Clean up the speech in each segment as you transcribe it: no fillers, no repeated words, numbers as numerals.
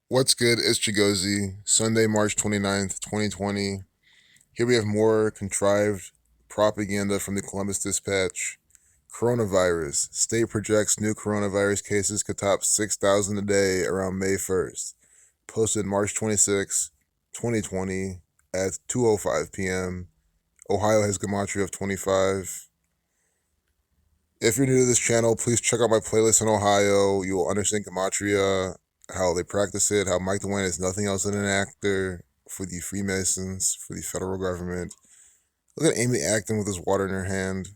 What's good? It's Chigozi. Sunday, March 29th, 2020. Here we have more contrived propaganda from the Columbus Dispatch. Coronavirus. State projects new coronavirus cases could top 6,000 a day around May 1st. Posted March 26, 2020 at 2:05 p.m. Ohio has gematria of 25. If you're new to this channel, please check out my playlist in Ohio. You will understand gematria, how they practice it, how Mike DeWayne is nothing else than an actor for the Freemasons, for the federal government. Look at Amy Acton with his water in her hand,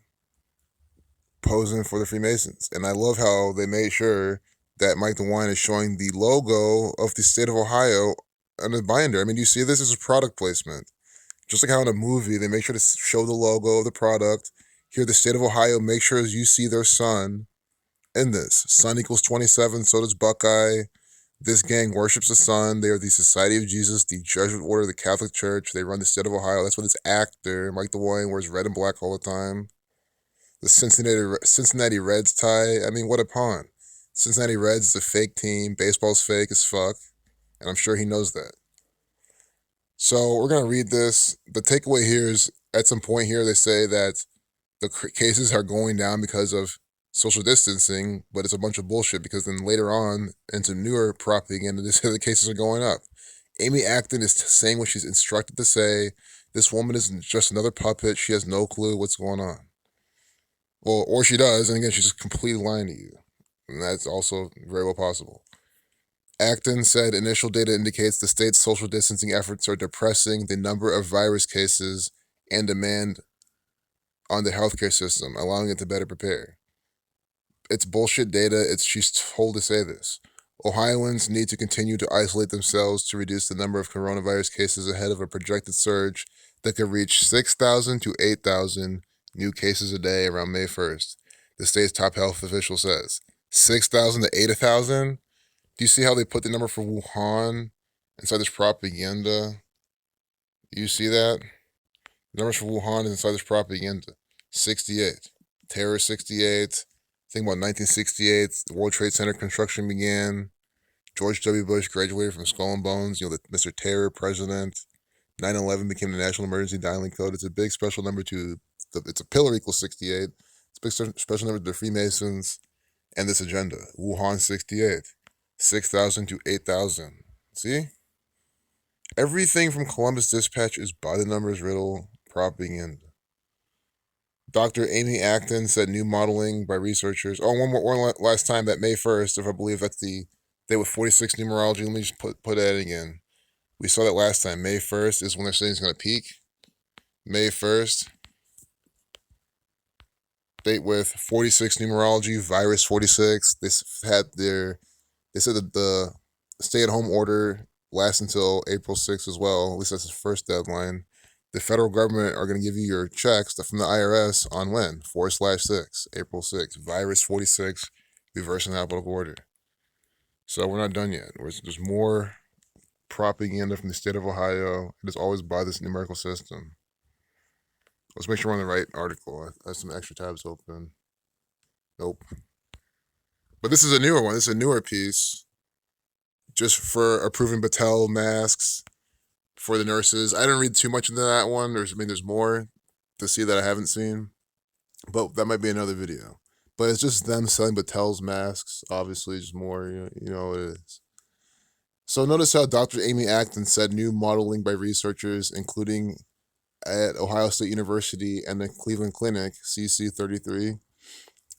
posing for the Freemasons. And I love how they made sure that Mike DeWayne is showing the logo of the state of Ohio on the binder. I mean, you see this as a product placement. Just like how in a movie, they make sure to show the logo of the product. Here, the state of Ohio, make sure you see their sun in this. Sun equals 27, so does Buckeye. This gang worships the sun. They are the Society of Jesus, the Jesuit order of the Catholic Church. They run the state of Ohio. That's why this actor, Mike DeWayne, wears red and black all the time. The Cincinnati Reds tie. I mean, what a pawn. Cincinnati Reds is a fake team. Baseball's fake as fuck. And I'm sure he knows that. So we're going to read this. The takeaway here is at some point here, they say that the cases are going down because of social distancing, but it's a bunch of bullshit because then later on into newer propaganda, they say the cases are going up. Amy Acton is saying what she's instructed to say. This woman is just another puppet. She has no clue what's going on. Well, or she does, and again, she's just completely lying to you. And that's also very well possible. Acton said initial data indicates the state's social distancing efforts are depressing the number of virus cases and demand on the healthcare system, allowing it to better prepare. It's bullshit data. She's told to say this. Ohioans need to continue to isolate themselves to reduce the number of coronavirus cases ahead of a projected surge that could reach 6,000 to 8,000 new cases a day around May 1st, the state's top health official says. 6,000 to 8,000? Do you see how they put the number for Wuhan inside this propaganda? Do you see that? The numbers for Wuhan is inside this propaganda. 68. Terror 68. Think about 1968. The World Trade Center construction began. George W. Bush graduated from Skull and Bones. The Mr. Terror president. 9/11 became the national emergency dialing code. It's a big special number to. It's a pillar equals 68. It's a big special number to the Freemasons and this agenda. Wuhan 68. 6,000 to 8,000. See? Everything from Columbus Dispatch is by the numbers riddle propaganda. Dr. Amy Acton said new modeling by researchers. Oh, one last time, that May 1st, if I believe that's the day with 46 numerology. Let me just put that again. We saw that last time. May 1st is when they're saying it's going to peak. May 1st, date with 46 numerology, virus 46. They said that the stay-at-home order lasts until April 6th as well. At least that's the first deadline. The federal government are going to give you your checks from the IRS on when? 4/6, April 6th. Virus 46, reversing alphabetical order. So we're not done yet. There's more propaganda from the state of Ohio. It is always by this numerical system. Let's make sure we're on the right article. I have some extra tabs open. Nope. But this is a newer one. This is a newer piece. Just for approving Battelle masks for the nurses. I didn't read too much into that one. There's more to see that I haven't seen, but that might be another video. But it's just them selling Battelle's masks. Obviously, just more. You know what it is. So notice how Dr. Amy Acton said new modeling by researchers, including at Ohio State University and the Cleveland Clinic, CC33,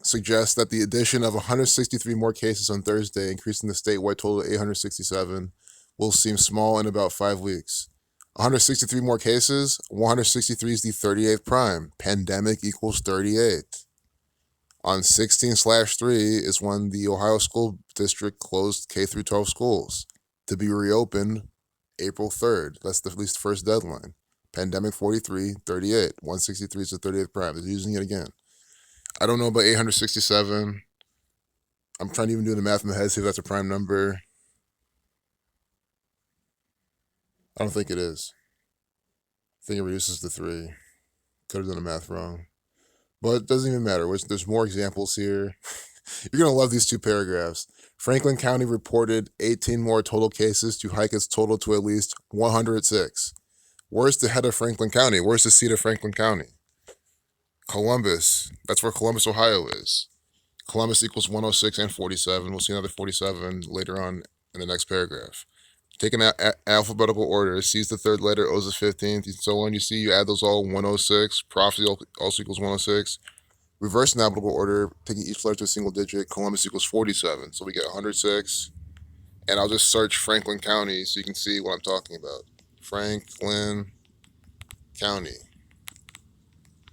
suggests that the addition of 163 more cases on Thursday, increasing the statewide total to 867, will seem small in about 5 weeks. 163 more cases, 163 is the 38th prime. Pandemic equals 38. On 16/3 is when the Ohio School District closed K through 12 schools to be reopened April 3rd. That's at least the first deadline. Pandemic 43, 38. 163 is the 38th prime. They're using it again. I don't know about 867. I'm trying to even do the math in my head, see if that's a prime number. I don't think it is. I think it reduces to 3. Could have done the math wrong. But it doesn't even matter. There's more examples here. You're going to love these two paragraphs. Franklin County reported 18 more total cases to hike its total to at least 106. Where's the head of Franklin County? Where's the seat of Franklin County? Columbus. That's where Columbus, Ohio is. Columbus equals 106 and 47. We'll see another 47 later on in the next paragraph. Taken alphabetical order, C's the third letter, O's the 15th, and so on. You see, you add those all, 106. Prophecy also equals 106. Reverse in alphabetical order, taking each letter to a single digit, Columbus equals 47. So we get 106. And I'll just search Franklin County so you can see what I'm talking about. Franklin County.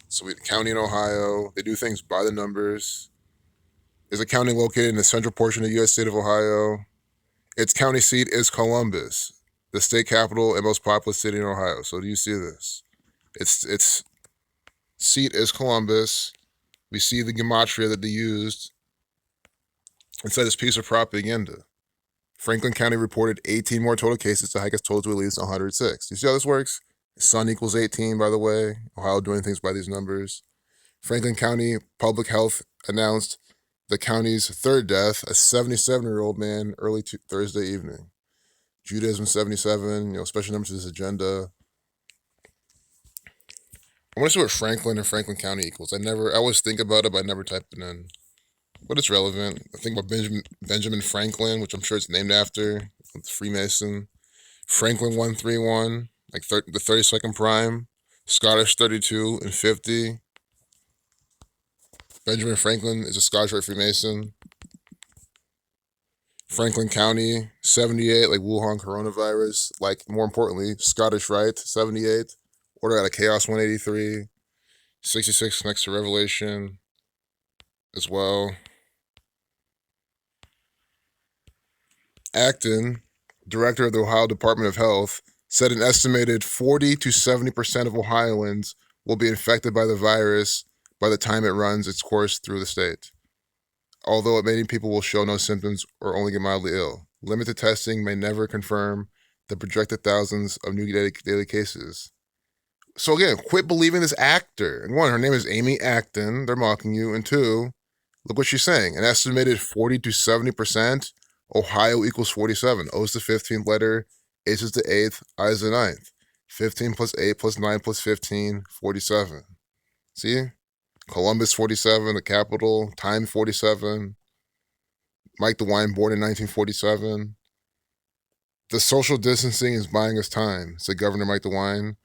So we county in Ohio. They do things by the numbers. Is a county located in the central portion of the U.S. state of Ohio. Its county seat is Columbus, the state capital and most populous city in Ohio. So do you see this? Its seat is Columbus. We see the gematria that they used inside this piece of propaganda. Franklin County reported 18 more total cases to hike its total to at least 106. You see how this works? Sun equals 18, by the way. Ohio doing things by these numbers. Franklin County Public Health announced the county's third death, a 77-year-old man, early Thursday evening. Judaism 77, special numbers to this agenda. I want to see what Franklin and Franklin County equals. I always think about it, but I never type it in. But it's relevant. I think about Benjamin Franklin, which I'm sure it's named after, Freemason. Franklin 131, like the 32nd prime. Scottish 32 and 50. Benjamin Franklin is a Scottish Rite Freemason. Franklin County 78, like Wuhan coronavirus. Like, more importantly, Scottish Rite 78. Order out of Chaos 183. 66 next to Revelation as well. Acton, director of the Ohio Department of Health, said an estimated 40 to 70% of Ohioans will be infected by the virus by the time it runs its course through the state. Although many people will show no symptoms or only get mildly ill. Limited testing may never confirm the projected thousands of new daily cases. So again, quit believing this actor. And one, her name is Amy Acton. They're mocking you. And two, look what she's saying. An estimated 40 to 70%. Ohio equals 47. O is the 15th letter. H is the 8th. I is the 9th. 15 plus 8 plus 9 plus 15, 47. See? Columbus 47, the capital. Time 47. Mike DeWine born in 1947. The social distancing is buying us time, said Governor Mike DeWine,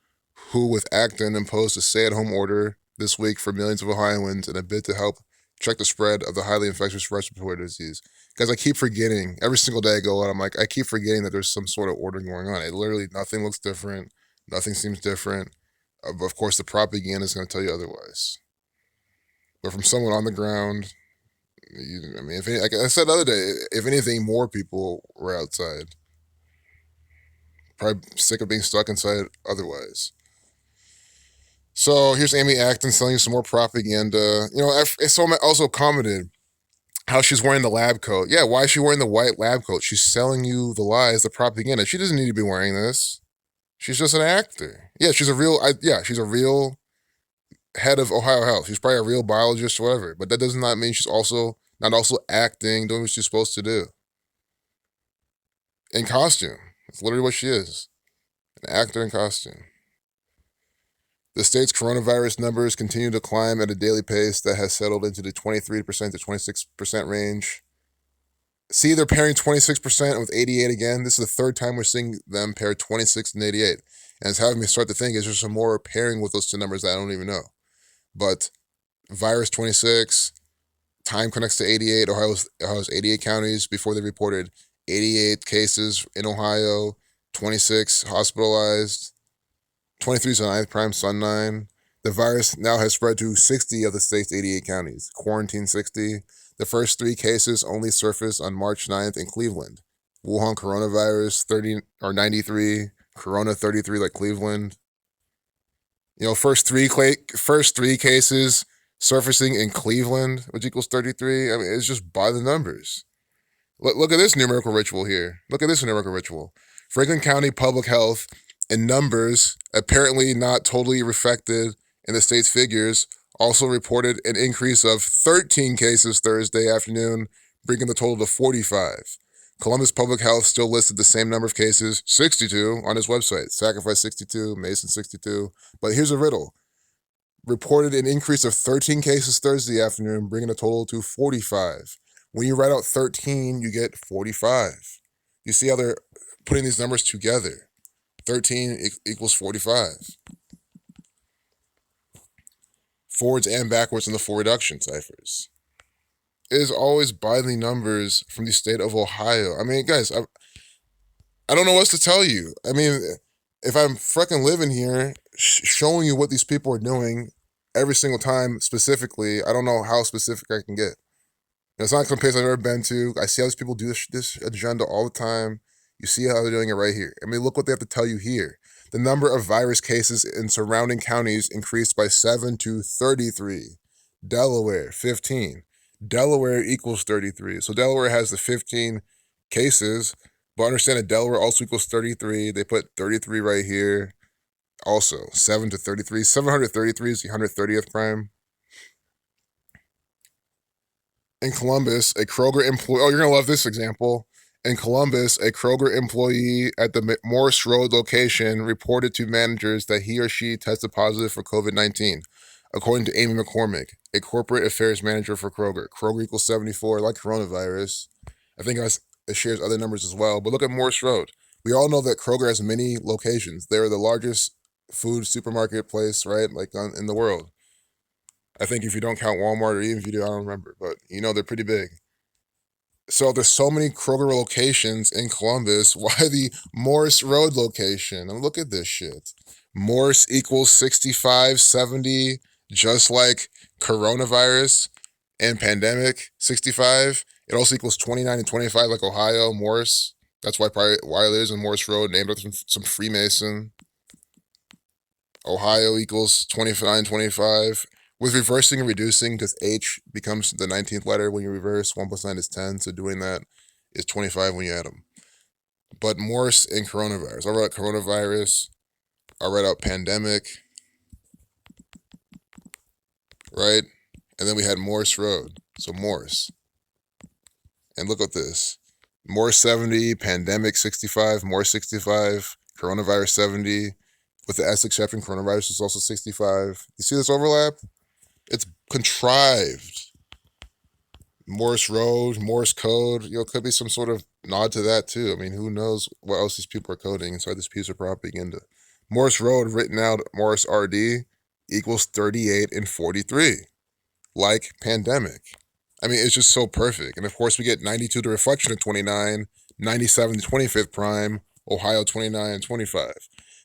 who with Acton imposed a stay-at-home order this week for millions of Ohioans in a bid to help check the spread of the highly infectious respiratory disease. Guys, I keep forgetting. Every single day I go out, I keep forgetting that there's some sort of order going on. It literally, nothing looks different. Nothing seems different. Of course, the propaganda is going to tell you otherwise. But from someone on the ground, like I said the other day, if anything, more people were outside. Probably sick of being stuck inside otherwise. So here's Amy Acton selling you some more propaganda. Someone also commented how she's wearing the lab coat. Yeah, why is she wearing the white lab coat? She's selling you the lies, the propaganda. She doesn't need to be wearing this. She's just an actor. Yeah, she's a real head of Ohio Health. She's probably a real biologist or whatever. But that does not mean she's not also acting, doing what she's supposed to do. In costume. It's literally what she is. An actor in costume. The state's coronavirus numbers continue to climb at a daily pace that has settled into the 23% to 26% range. See, they're pairing 26% with 88 again. This is the third time we're seeing them pair 26 and 88. And it's having me start to think, is there some more pairing with those two numbers that I don't even know? But virus 26, time connects to 88. Ohio's 88 counties before they reported 88 cases in Ohio, 26 hospitalized. 23 is the 9th prime, Sun 9. The virus now has spread to 60 of the state's 88 counties. Quarantine 60. The first 3 cases only surfaced on March 9th in Cleveland. Wuhan coronavirus 93, Corona 33 like Cleveland. First three cases surfacing in Cleveland, which equals 33. It's just by the numbers. Look at this numerical ritual here. Franklin County Public Health and numbers, apparently not totally reflected in the state's figures, Also reported an increase of 13 cases Thursday afternoon, bringing the total to 45. Columbus Public Health still listed the same number of cases, 62, on his website. Sacrifice 62, Mason 62. But here's a riddle. Reported an increase of 13 cases Thursday afternoon, bringing the total to 45. When you write out 13, you get 45. You see how they're putting these numbers together. 13 equals 45. Forwards and backwards in the full reduction ciphers. It is always by the numbers from the state of Ohio. I mean, guys, I don't know what else to tell you. I mean, if I'm freaking living here, showing you what these people are doing every single time specifically, I don't know how specific I can get. It's not some place I've ever been to. I see how these people do this agenda all the time. You see how they're doing it right here. I mean, look what they have to tell you here. The number of virus cases in surrounding counties increased by 7 to 33. Delaware, 15. Delaware equals 33. So Delaware has the 15 cases, but understand that Delaware also equals 33. They put 33 right here. Also, 7 to 33. 733 is the 130th prime. In Columbus, a Kroger employee, oh, you're going to love this example. In Columbus, a Kroger employee at the Morse Road location reported to managers that he or she tested positive for COVID-19, according to Amy McCormick, a corporate affairs manager for Kroger. Kroger equals 74, like coronavirus. I think it shares other numbers as well. But look at Morse Road. We all know that Kroger has many locations. They're the largest food supermarket place, right, like in the world. I think if you don't count Walmart, or even if you do, I don't remember. But, you know, they're pretty big. So there's so many Kroger locations in Columbus. Why the Morse Road location? And look at this shit. Morse equals 65, 70, just like coronavirus and pandemic, 65. It also equals 29 and 25, like Ohio, Morse. That's why there's in Morse Road, named after some Freemason. Ohio equals 29, 25. With reversing and reducing, because H becomes the 19th letter when you reverse, 1 plus 9 is 10, so doing that is 25 when you add them. But Morse and coronavirus. I'll write coronavirus, I'll write out pandemic, right? And then we had Morse Road, so Morse. And look at this. Morse 70, pandemic 65, Morse 65, coronavirus 70. With the S exception, coronavirus is also 65. You see this overlap? It's contrived. Morse Road, Morse code, could be some sort of nod to that too. I mean, who knows what else these people are coding inside this piece of propaganda. Morse Road, written out Morse RD, equals 38 and 43, like pandemic. I mean, it's just so perfect. And of course, we get 92 to reflection of 29, 97 to 25th prime, Ohio 29 and 25.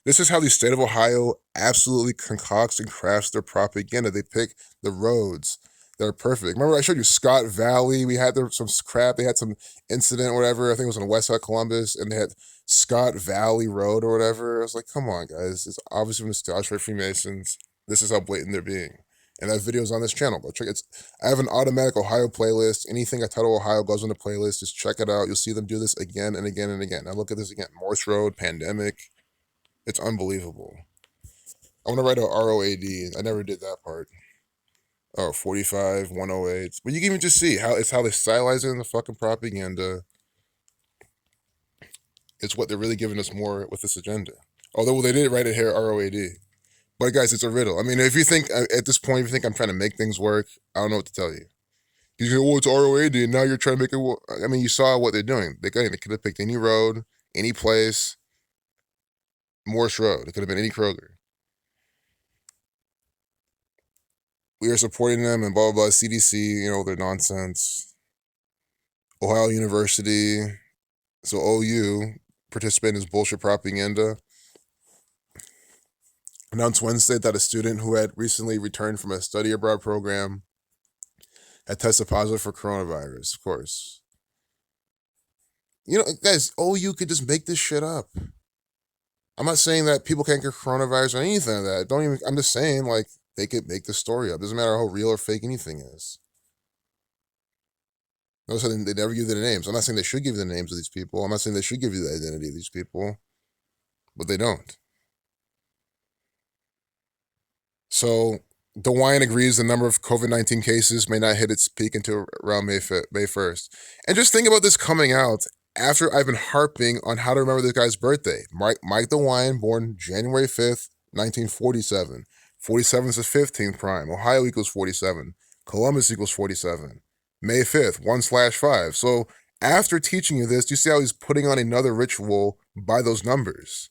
This is how the state of Ohio absolutely concocts and crafts their propaganda. They pick the roads that are perfect. Remember, I showed you Scott Valley. We had some crap. They had some incident or whatever. I think it was on the west side of Columbus, and they had Scott Valley Road or whatever. I was like, come on, guys. It's obviously from the Stauschweiss Freemasons. This is how blatant they're being. And that video is on this channel. Go check it. I have an automatic Ohio playlist. Anything I title Ohio goes on the playlist. Just check it out. You'll see them do this again and again and again. Now look at this again. Morse Road, pandemic. It's unbelievable. I want to write out ROAD. I never did that part. Oh, 45, 108. But you can even just see how they stylize it in the fucking propaganda. It's what they're really giving us more with this agenda. Although they did write it here, ROAD. But guys, it's a riddle. I mean, if you think, at this point, if you think I'm trying to make things work, I don't know what to tell you. You go, it's ROAD, and now you're trying to make it work. I mean, you saw what they're doing. They could have picked any road, any place. Morse Road. It could have been any Kroger. We are supporting them and blah, blah, blah. CDC, their nonsense. Ohio University. So OU participate in this bullshit propaganda. Announced Wednesday that a student who had recently returned from a study abroad program had tested positive for coronavirus, of course. Guys, OU could just make this shit up. I'm not saying that people can't get coronavirus or anything like that. I'm just saying, they could make the story up. Doesn't matter how real or fake anything is. Notice how they never give you the names. I'm not saying they should give you the names of these people. I'm not saying they should give you the identity of these people. But they don't. So DeWine agrees the number of COVID-19 cases may not hit its peak until around May 1st. And just think about this coming out after I've been harping on how to remember this guy's birthday. Mike DeWine, born January 5th, 1947. 47 is the 15th prime. Ohio equals 47. Columbus equals 47. May 5th, 1/5. So after teaching you this, do you see how he's putting on another ritual by those numbers?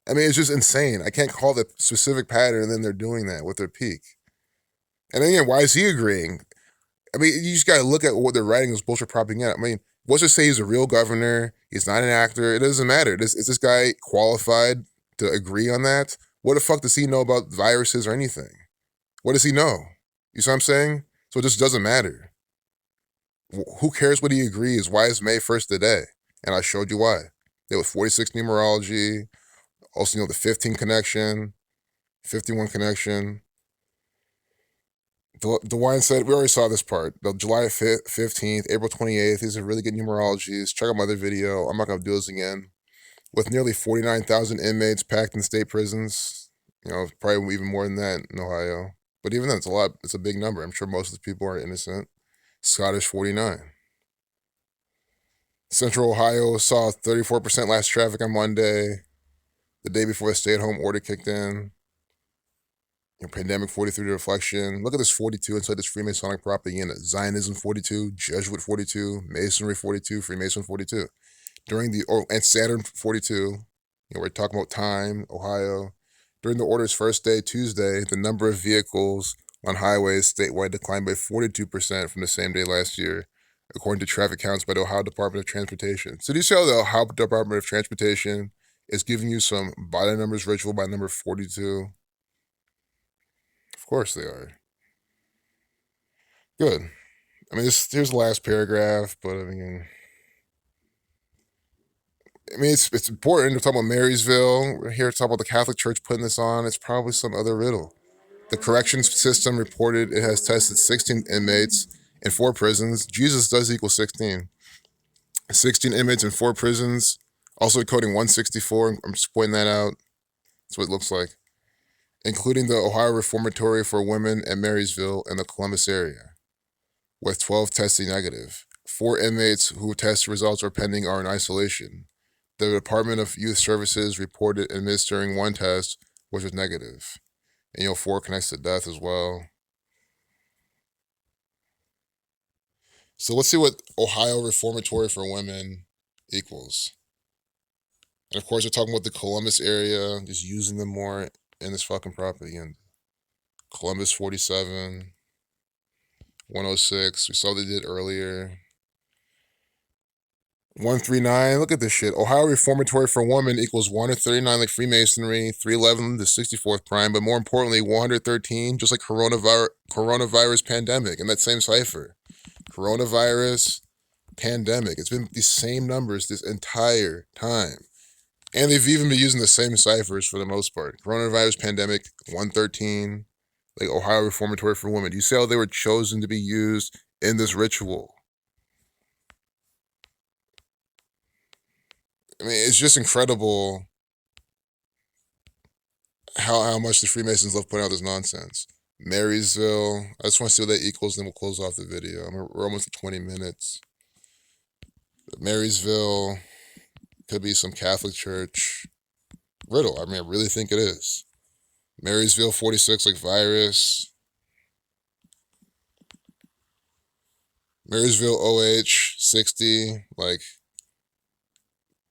I mean, it's just insane. I can't call the specific pattern, and then they're doing that with their peak. And again, why is he agreeing? I mean, you just got to look at what they're writing as bullshit propaganda. I mean, let's just say he's a real governor. He's not an actor. It doesn't matter. Is this guy qualified to agree on that? What the fuck does he know about viruses or anything? What does he know? You see what I'm saying? So it just doesn't matter. Who cares what he agrees? Why is May 1st the day? And I showed you why. There was 46 numerology. Also, the 15 connection, 51 connection. DeWine said, we already saw this part. The July 15th, April 28th. These are really good numerologies. Check out my other video. I'm not going to do this again. With nearly 49,000 inmates packed in state prisons. Probably even more than that in Ohio. But even then, it's a lot. It's a big number. I'm sure most of the people are innocent. Scottish 49. Central Ohio saw 34% less traffic on Monday, the day before the stay-at-home order kicked in. Pandemic 43 reflection. Look at this 42 inside this Freemasonic propaganda. Zionism 42, Jesuit 42, Masonry 42, Freemason 42. And Saturn 42. We're talking about time, Ohio. During the order's first day, Tuesday, the number of vehicles on highways statewide declined by 42% from the same day last year, according to traffic counts by the Ohio Department of Transportation. So do you see how the Ohio Department of Transportation is giving you some by the numbers ritual by number 42? Of course they are. Good. I mean, here's the last paragraph, but I mean, it's important to talk about Marysville. We're here to talk about the Catholic Church putting this on. It's probably some other riddle. The corrections system reported it has tested 16 inmates in 4 prisons. Jesus does equal 16. 16 inmates in 4 prisons, also coding 164. I'm just pointing that out. That's what it looks like. Including the Ohio Reformatory for Women at Marysville and the Columbus area, with 12 testing negative. 4 inmates whose test results are pending are in isolation. The Department of Youth Services reported administering 1 test, which was negative. And 4 connects to death as well. So let's see what Ohio Reformatory for Women equals. And of course, we're talking about the Columbus area, just using them more in this fucking propaganda. Columbus 47, 106. We saw they did earlier. 139. Look at this shit. Ohio Reformatory for Women equals 139 like Freemasonry, 311 the 64th prime, but more importantly, 113 just like coronavirus pandemic in that same cipher. Coronavirus pandemic. It's been these same numbers this entire time. And they've even been using the same ciphers for the most part. Coronavirus pandemic, 113, like Ohio Reformatory for Women. Do you see how they were chosen to be used in this ritual? I mean, it's just incredible how much the Freemasons love putting out this nonsense. Marysville, I just want to see what that equals, then we'll close off the video. We're almost at 20 minutes. Marysville could be some Catholic church riddle. I mean, I really think it is. Marysville 46 like virus. Marysville OH 60 like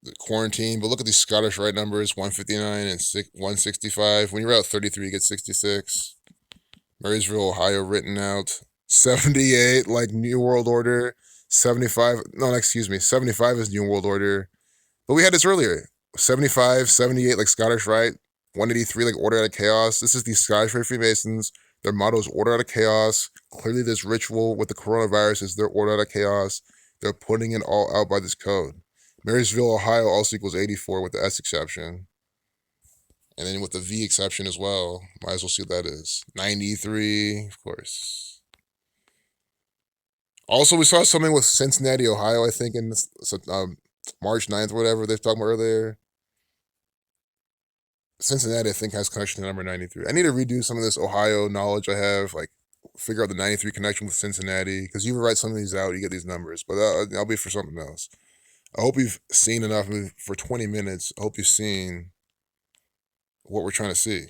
the quarantine. But look at these Scottish Rite numbers, 159 and 165. When you're out 33, you get 66. Marysville, Ohio written out. 78 like New World Order. 75, no, excuse me, 75 is New World Order. But we had this earlier. 75, 78 like Scottish Rite. 183 like Order Out of Chaos. This is the Scottish Rite Freemasons. Their motto is Order Out of Chaos. Clearly this ritual with the coronavirus is their Order Out of Chaos. They're putting it all out by this code. Marysville, Ohio also equals 84 with the S exception. And then with the V exception as well. Might as well see what that is. 93, of course. Also, we saw something with Cincinnati, Ohio, I think, in this, March 9th or whatever they're talking about earlier. Cincinnati, I think, has connection to number 93. I need to redo some of this Ohio knowledge I have, like figure out the 93 connection with Cincinnati, because you write some of these out, you get these numbers, but I'll be for something else. I hope you've seen enough for 20 minutes. I hope you've seen what we're trying to see.